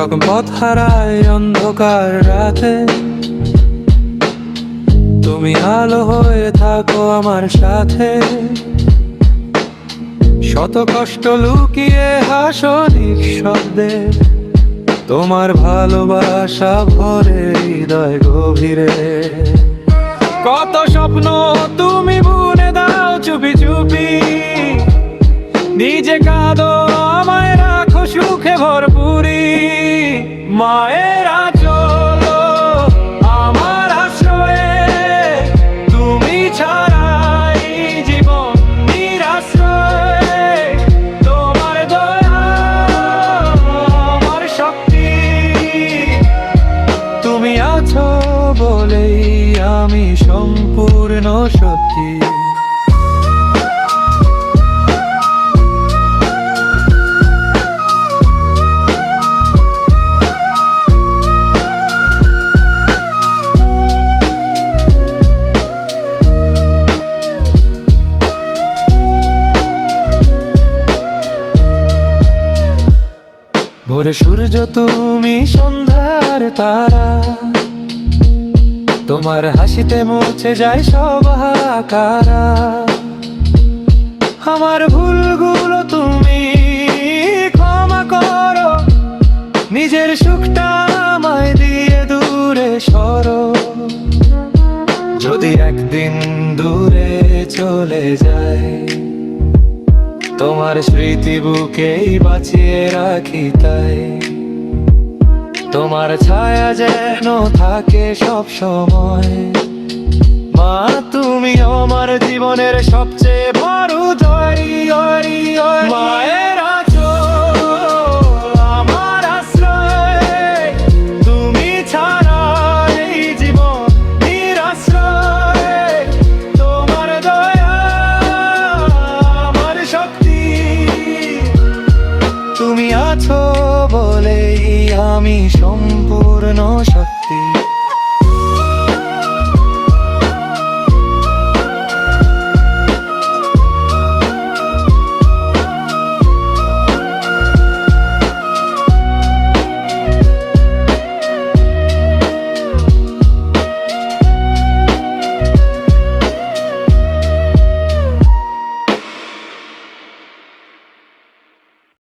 যখন পথ হারায় অন্ধকার রাতে, তুমি আলো হয়ে থাকো আমার সাথে। শত কষ্ট লুকিয়ে হাসো নিঃশব্দে, তোমার ভালোবাসা ভরে হৃদয় গভীরে। কত স্বপ্ন তুমি বুনে দাও চুপি চুপি, নিজে কাঁদো আমায় রাখো সুখে ভরপুরি। মায়ের আঁচল আমার আশ্রয়ে, তুমি ছাড়াই জীবন নিরাশ্রয়। তোমার দয়া আমার শক্তি, তুমি আছো বলেই আমি সম্পূর্ণ সত্যি। ভোরে সূর্য তুমি সন্ধ্যার তারা, তোমার হাসিতে মুছে যায় সব হাহাকারা। আমার ভুলগুলো তুমি ক্ষমা করো, নিজের সুখটা আমায় দিয়ে দূরে সরো। যদি একদিন দূরে চলে যায়, তোমার স্মৃতি বুকেই বাঁচিয়ে রাখি তাই। তোমার ছায়া যেন থাকে সব সময়। মা তুমি আমার জীবনের সবচেয়ে বড় দয়ারি। মায়ের আঁচল আমার আশ্রয়, তুমি ছাড়া এই জীবন নিরাশ্রয়। তোমার দয়া আমার শক্তি, তুমি আছো বলেই আমি সম্পূর্ণ